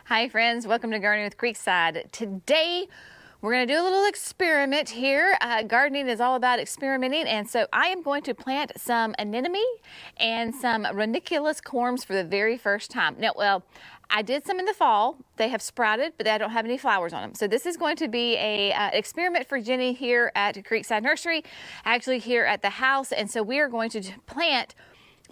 Hi friends, welcome to Gardening with Creekside. Today we're going to do a little experiment here. Gardening is all about experimenting, and so I am going to plant some anemone and some ranunculus corms for the very first time. Now, I did some in the fall. They have sprouted, but I don't have any flowers on them. So this is going to be a experiment for Jenny here at Creekside Nursery, actually here at the house. And so we are going to plant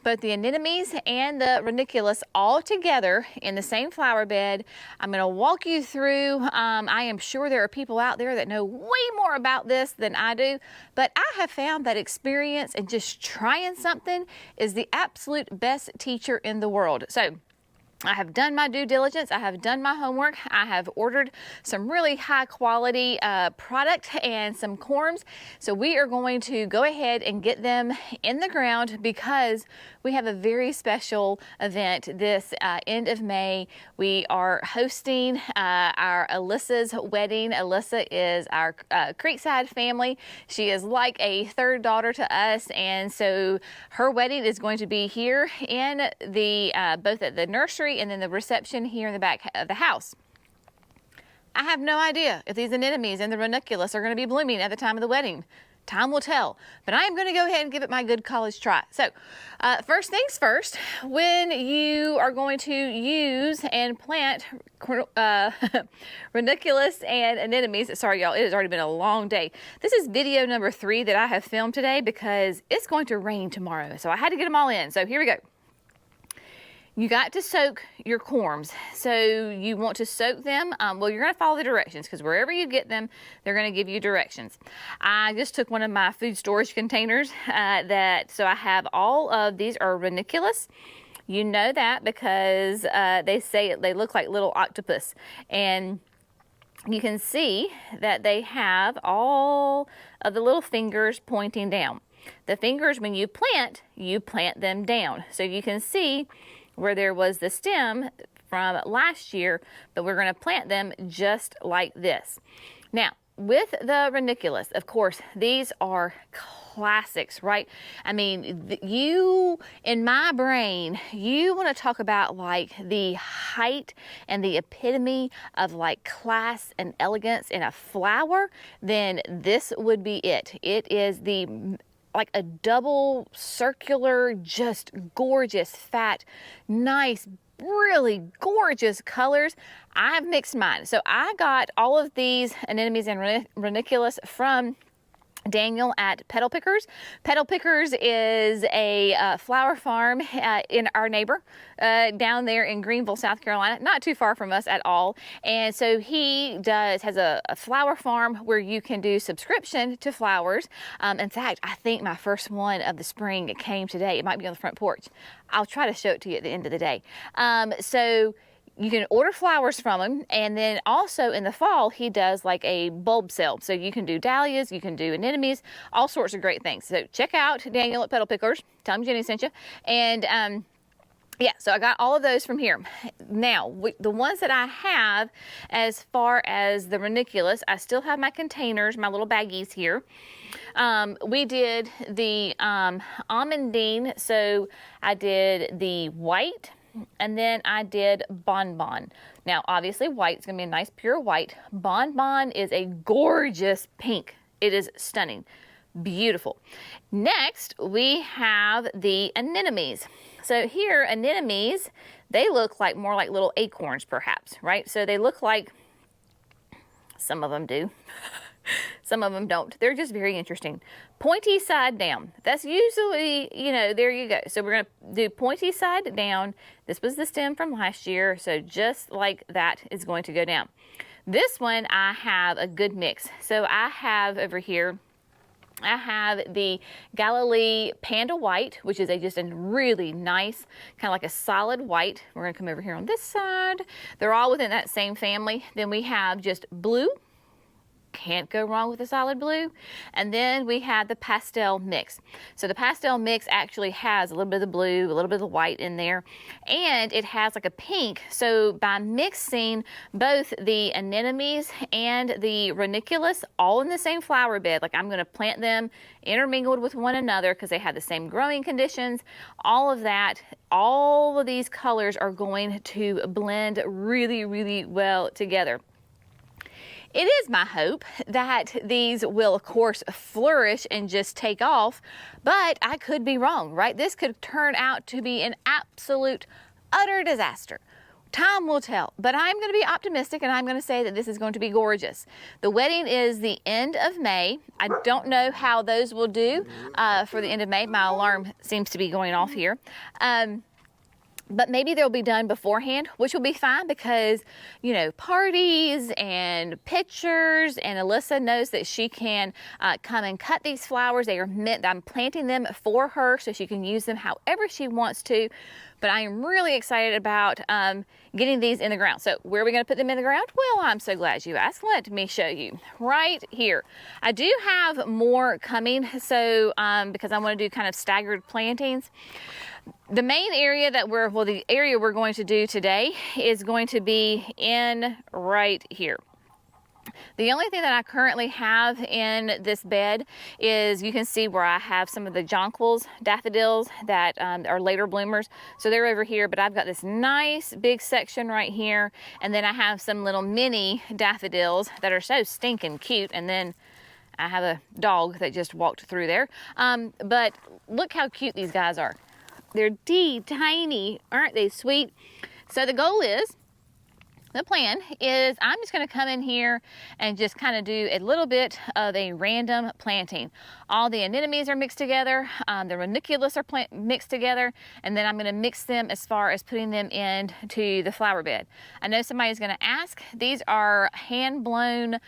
both the anemones and the ranunculus all together in the same flower bed. I'm going to walk you through. I am sure there are people out there that know way more about this than I do, but I have found that experience and just trying something is the absolute best teacher in the world. So I have done my due diligence. I have done my homework. I have ordered some really high quality product and some corms. So we are going to go ahead and get them in the ground because we have a very special event this end of May. We are hosting our Alyssa's wedding. Alyssa is our Creekside family. She is like a third daughter to us, and so her wedding is going to be here in the both at the nursery and then the reception here in the back of the house. I have no idea if these anemones and the ranunculus are going to be blooming at the time of the wedding. Time will tell, but I am going to go ahead and give it my good college try. So first things first, when you are going to use and plant ranunculus and anemones, sorry y'all, it has already been a long day. This is video number 3 that I have filmed today because it's going to rain tomorrow. So I had to get them all in. So here we go. You got to soak your corms. So you want to soak them. Well, you're going to follow the directions because wherever you get them, they're going to give you directions. I just took one of my food storage containers so I have all of these are ranunculus. You know that because they say they look like little octopus. And you can see that they have all of the little fingers pointing down. The fingers, when you plant them down. So you can see where there was the stem from last year, but we're going to plant them just like this. Now, with the ranunculus, of course, these are classics, right? I mean, in my brain, you want to talk about like the height and the epitome of like class and elegance in a flower, then this would be it. It is like a double circular, just gorgeous, fat, nice, really gorgeous colors. I've mixed mine. So I got all of these anemones and ranunculus from Daniel at Petal Pickers. Petal Pickers is a flower farm in our neighbor down there in Greenville, South Carolina, not too far from us at all. And so he has a flower farm where you can do subscription to flowers. In fact, I think my first one of the spring came today. It might be on the front porch. I'll try to show it to you at the end of the day. So you can order flowers from him, and then also in the fall he does like a bulb sale. So you can do dahlias, you can do anemones, all sorts of great things. So check out Daniel at Petal Pickers. Tell him Jenny sent you. And yeah, so I got all of those from here. Now, the ones that I have, as far as the ranunculus, I still have my containers, my little baggies here. We did the almondine, so I did the white, and then I did bonbon. Now, obviously, white is going to be a nice pure white. Bonbon is a gorgeous pink. It is stunning. Beautiful. Next, we have the anemones. So here, anemones, they look like more like little acorns, perhaps, right? So they look like, some of them do. Some of them don't. They're just very interesting. Pointy side down. That's usually, there you go. So we're going to do pointy side down. This was the stem from last year. So just like that is going to go down. This one, I have a good mix. So I have over here, I have the Galilee Panda White, which is just a really nice, kind of like a solid white. We're going to come over here on this side. They're all within that same family. Then we have just blue, can't go wrong with a solid blue. And then we have the pastel mix. So the pastel mix actually has a little bit of the blue, a little bit of the white in there, and it has like a pink. So by mixing both the anemones and the ranunculus all in the same flower bed, like I'm going to plant them intermingled with one another because they have the same growing conditions, all of that, all of these colors are going to blend really, really well together. It is my hope that these will, of course, flourish and just take off, but I could be wrong, right? This could turn out to be an absolute, utter disaster. Time will tell, but I'm going to be optimistic and I'm going to say that this is going to be gorgeous. The wedding is the end of May. I don't know how those will do for the end of May. My alarm seems to be going off here. But maybe they'll be done beforehand, which will be fine because, you know, parties and pictures, and Alyssa knows that she can come and cut these flowers. They are meant, I'm planting them for her so she can use them however she wants to. But I am really excited about getting these in the ground. So where are we going to put them in the ground? Well, I'm so glad you asked. Let me show you right here. I do have more coming, so because I want to do kind of staggered plantings. The main area that the area we're going to do today is going to be in right here. The only thing that I currently have in this bed is, you can see where I have some of the jonquils, daffodils that are later bloomers. So they're over here, but I've got this nice big section right here. And then I have some little mini daffodils that are so stinking cute. And then I have a dog that just walked through there. But look how cute these guys are. They're tiny, aren't they sweet? So the goal is, the plan is I'm just going to come in here and just kind of do a little bit of a random planting. All the anemones are mixed together, the ranunculus are mixed together, and then I'm going to mix them as far as putting them into the flower bed. I know somebody's going to ask, these are hand-blown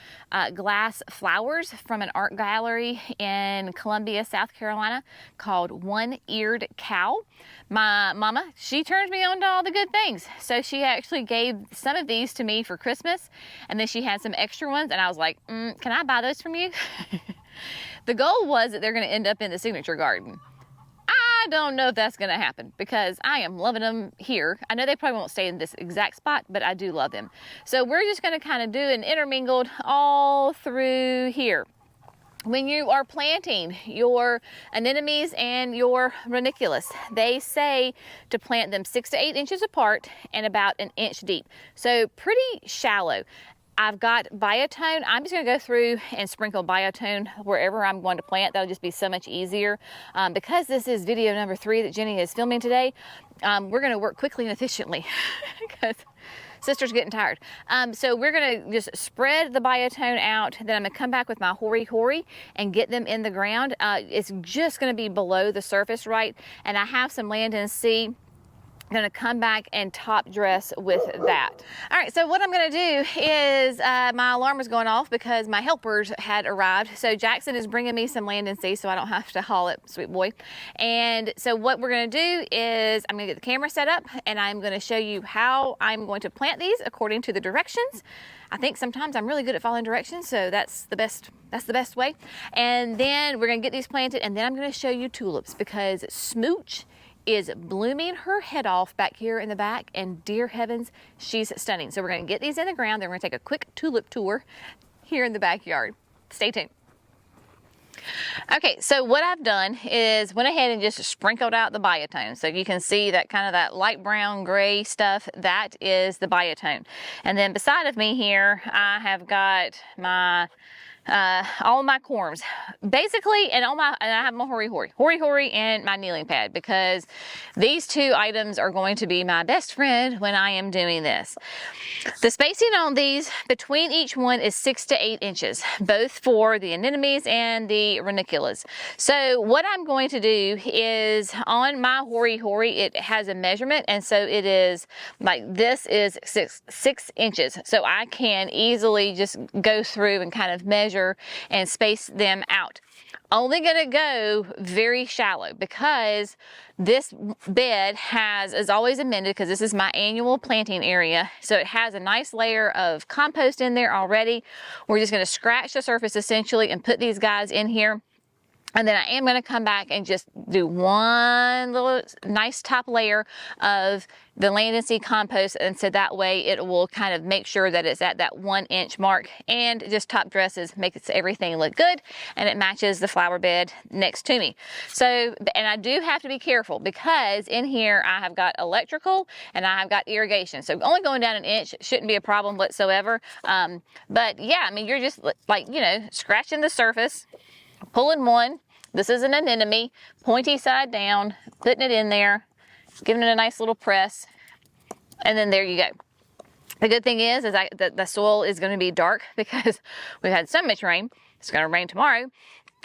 glass flowers from an art gallery in Columbia, South Carolina called One-Eared Cow. My mama, she turns me on to all the good things. So she actually gave some of these to me for Christmas, and then she had some extra ones, and I was like, can I buy those from you? The goal was that they're going to end up in the signature garden. I don't know if that's going to happen because I am loving them here. I know they probably won't stay in this exact spot, but I do love them. So we're just going to kind of do an intermingled all through here. When you are planting your anemones and your ranunculus, they say to plant them 6 to 8 inches apart and about an inch deep. So pretty shallow. I've got biotone. I'm just going to go through and sprinkle biotone wherever I'm going to plant. That'll just be so much easier. Because this is video number 3 that Jenny is filming today, we're going to work quickly and efficiently because sister's getting tired. So we're going to just spread the biotone out. Then I'm going to come back with my hori and get them in the ground. It's just going to be below the surface, right? And I have some land and sea. I'm going to come back and top dress with that. All right, so what I'm going to do is my alarm was going off because my helpers had arrived. So Jackson is bringing me some land and sea so I don't have to haul it, sweet boy. And so what we're going to do is I'm going to get the camera set up and I'm going to show you how I'm going to plant these according to the directions. I think sometimes I'm really good at following directions, so that's the best way. And then we're going to get these planted, and then I'm going to show you tulips because Smooch is blooming her head off back here in the back, and dear heavens, she's stunning. So we're going to get these in the ground, then we're going to take a quick tulip tour here in the backyard. Stay tuned. Okay, so what I've done is went ahead and just sprinkled out the biotone. So you can see that kind of that light brown gray stuff, that is the biotone. And then beside of me here, I have got my all my corms basically, and I have my hori and my kneeling pad, because these two items are going to be my best friend when I am doing this. The spacing on these between each one is 6 to 8 inches, both for the anemones and the ranunculus. So what I'm going to do is on my hori, it has a measurement, and so it is like this is 6 inches. So I can easily just go through and kind of measure and space them out. only gonna go very shallow because this bed is always amended because this is my annual planting area. So it has a nice layer of compost in there already. We're just gonna scratch the surface essentially and put these guys in here. And then I am going to come back and just do one little nice top layer of the land and seed compost, and so that way it will kind of make sure that it's at that 1 inch mark, and just top dresses, makes everything look good, and it matches the flower bed next to me. So, and I do have to be careful because in here I have got electrical and I have got irrigation. So only going down 1 inch shouldn't be a problem whatsoever. But yeah, I mean, you're just like, you know, scratching the surface, pulling one. This is an anemone, pointy side down, putting it in there, giving it a nice little press, and then there you go. The good thing is that the soil is going to be dark because we've had so much rain. It's going to rain tomorrow.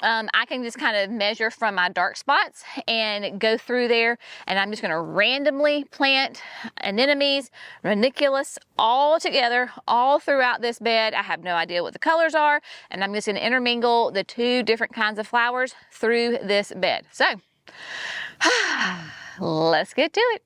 I can just kind of measure from my dark spots and go through there, and I'm just going to randomly plant anemones, ranunculus, all together, all throughout this bed. I have no idea what the colors are, and I'm just going to intermingle the 2 different kinds of flowers through this bed. So, let's get to it.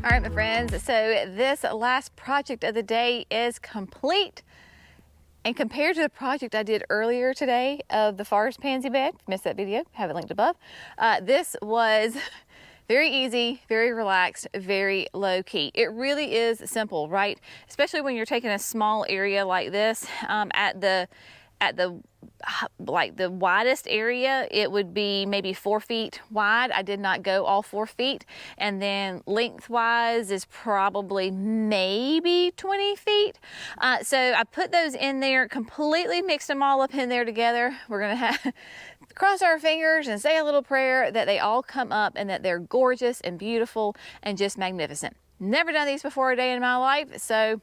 All right, my friends, so this last project of the day is complete. And compared to the project I did earlier today of the forest pansy bed, missed that video, have it linked above. This was very easy, very relaxed, very low key. It really is simple, right? Especially when you're taking a small area like this. At the widest area, it would be maybe 4 feet wide. I did not go all 4 feet. And then lengthwise is probably maybe 20 feet. So I put those in there, completely mixed them all up in there together. We're gonna have cross our fingers and say a little prayer that they all come up and that they're gorgeous and beautiful and just magnificent. Never done these before a day in my life, so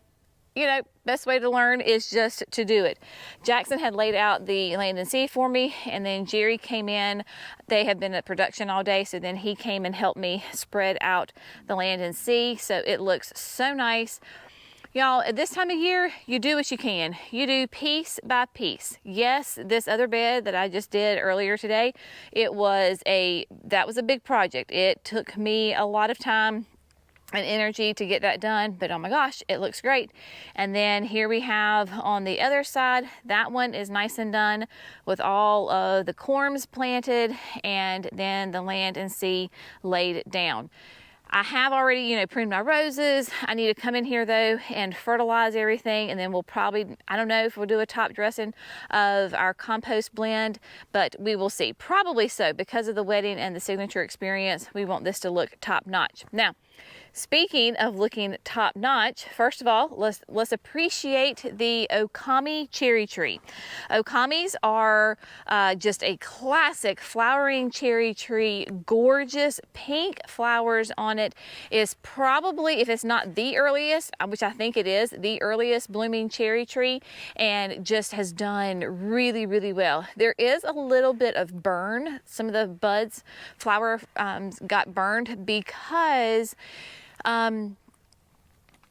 you know, best way to learn is just to do it. Jackson had laid out the land and seed for me, and then Jerry came in. They have been at production all day, so then he came and helped me spread out the land and seed. So it looks so nice. Y'all, at this time of year, you do what you can. You do piece by piece. Yes, this other bed that I just did earlier today, that was a big project. It took me a lot of time and energy to get that done, but oh my gosh, it looks great. And then here we have on the other side, that one is nice and done with all of the corms planted and then the land and seed laid down. I have already, pruned my roses. I need to come in here though and fertilize everything, and then we'll probably, I don't know if we'll do a top dressing of our compost blend, but we will see. Probably so, because of the wedding and the signature experience, we want this to look top notch. Now, speaking of looking top notch, first of all, let's appreciate the okami cherry tree. Okamis are just a classic flowering cherry tree, gorgeous pink flowers on it. Is probably, if it's not the earliest, which I think it is, the earliest blooming cherry tree, and just has done really, really well. There is a little bit of burn. Some of the buds, flower got burned because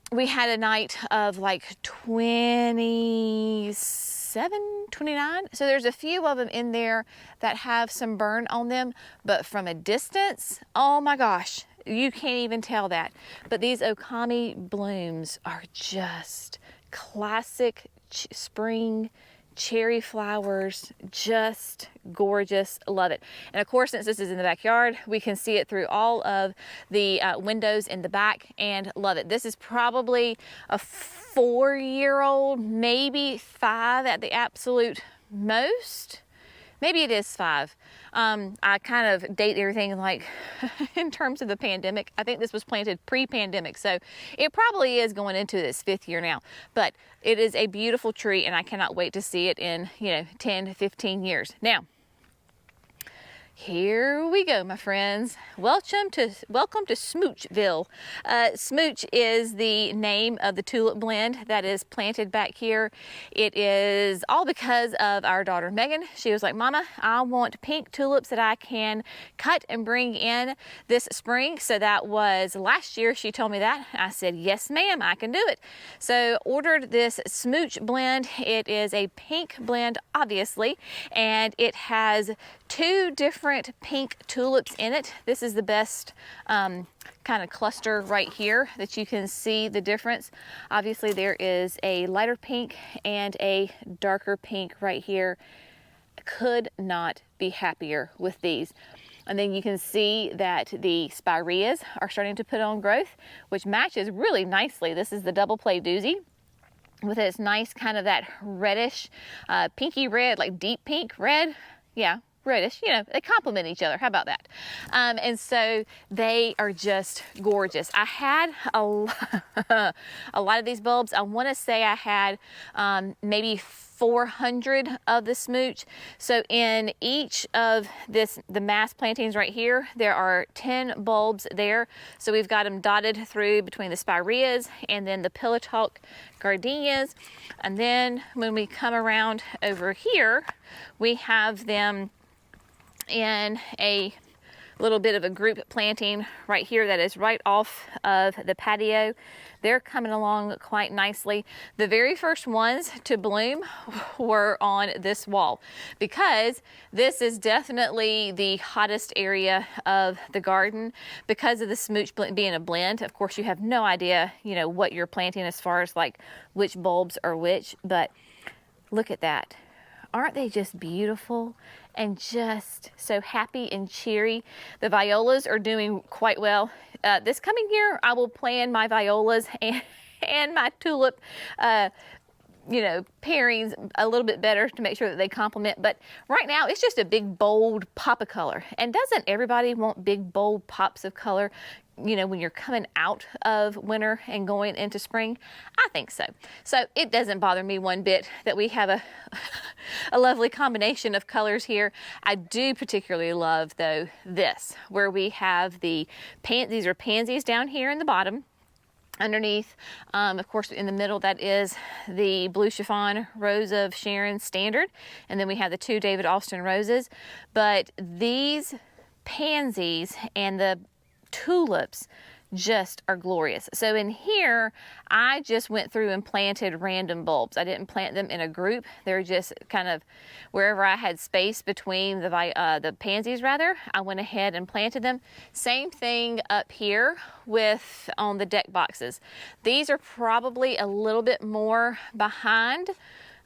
We had a night of like 27, 29. So there's a few of them in there that have some burn on them, but from a distance, oh my gosh, you can't even tell that. But these okami blooms are just classic spring cherry flowers, just gorgeous. Love it. And of course, since this is in the backyard, we can see it through all of the windows in the back, and love it. This is probably a 4-year-old, maybe 5 at the absolute most. Maybe it is 5. I kind of date everything like in terms of the pandemic. I think this was planted pre-pandemic, so it probably is going into its 5th year now. But it is a beautiful tree, and I cannot wait to see it in 10 to 15 years. Now, here we go, my friends. Welcome to Smoochville. Smooch is the name of the tulip blend that is planted back here. It is all because of our daughter Megan. She was like, Mama, I want pink tulips that I can cut and bring in this spring. So that was last year. She told me that. I said, yes, ma'am, I can do it. So ordered this Smooch blend. It is a pink blend, obviously, and it has 2 different pink tulips in it. This is the best kind of cluster right here that you can see the difference. Obviously there is a lighter pink and a darker pink right here. Could not be happier with these. And then you can see that the spireas are starting to put on growth, which matches really nicely. This is the double play doozy with its nice kind of that reddish, pinky red, like deep pink red. Yeah, reddish, they complement each other. How about that? And so they are just gorgeous. I had a lot of these bulbs. I want to say I had maybe 400 of the Smooch. So in each of the mass plantings right here, there are 10 bulbs there. So we've got them dotted through between the spireas and then the pillow talk gardenias. And then when we come around over here, we have them in a little bit of a group planting right here that is right off of the patio. They're coming along quite nicely. The very first ones to bloom were on this wall because this is definitely the hottest area of the garden because of the Smooch being a blend. Of course, you have no idea, what you're planting as far as like which bulbs are which, but look at that. Aren't they just beautiful and just so happy and cheery? The violas are doing quite well. This coming year, I will plan my violas and my tulip, pairings a little bit better to make sure that they complement. But right now, it's just a big, bold pop of color. And doesn't everybody want big, bold pops of color? When you're coming out of winter and going into spring? I think so. So it doesn't bother me one bit that we have a lovely combination of colors here. I do particularly love, though, this, where we have these are pansies down here in the bottom. Underneath, of course, in the middle, that is the blue chiffon Rose of Sharon standard. And then we have the 2 David Austin roses. But these pansies and the tulips just are glorious. So in here, I just went through and planted random bulbs. I didn't plant them in a group. They're just kind of wherever I had space between the pansies rather, I went ahead and planted them. Same thing up here on the deck boxes. These are probably a little bit more behind.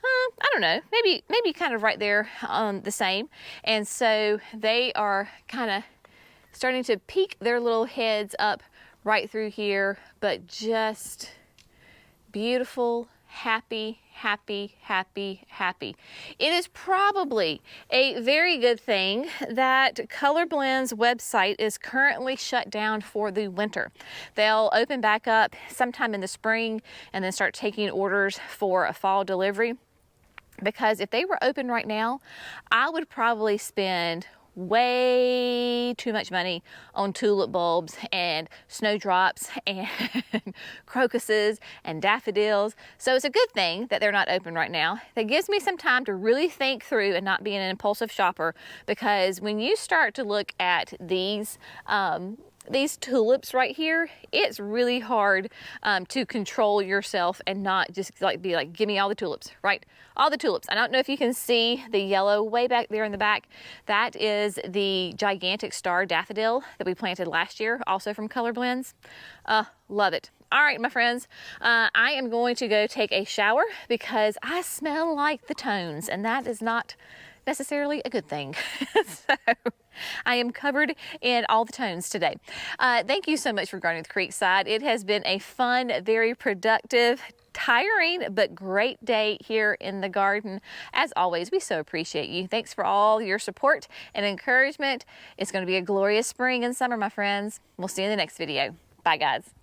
I don't know, maybe kind of right there on the same. And so they are kind of starting to peek their little heads up right through here, but just beautiful, happy, happy, happy, happy. It is probably a very good thing that Color Blend's website is currently shut down for the winter. They'll open back up sometime in the spring and then start taking orders for a fall delivery. Because if they were open right now, I would probably spend way too much money on tulip bulbs and snowdrops and crocuses and daffodils. So it's a good thing that they're not open right now. That gives me some time to really think through and not be an impulsive shopper, because when you start to look at these these tulips right here, it's really hard to control yourself and not just like be like, give me all the tulips, right? All the tulips. I don't know if you can see the yellow way back there in the back. That is the gigantic star daffodil that we planted last year, also from Color Blends. Love it. All right, my friends, I am going to go take a shower because I smell like the tones, and that is not necessarily a good thing. So I am covered in all the tones today. Thank you so much for gardening with Creekside. It has been a fun, very productive, tiring, but great day here in the garden. As always, we so appreciate you. Thanks for all your support and encouragement. It's going to be a glorious spring and summer, my friends. We'll see you in the next video. Bye, guys.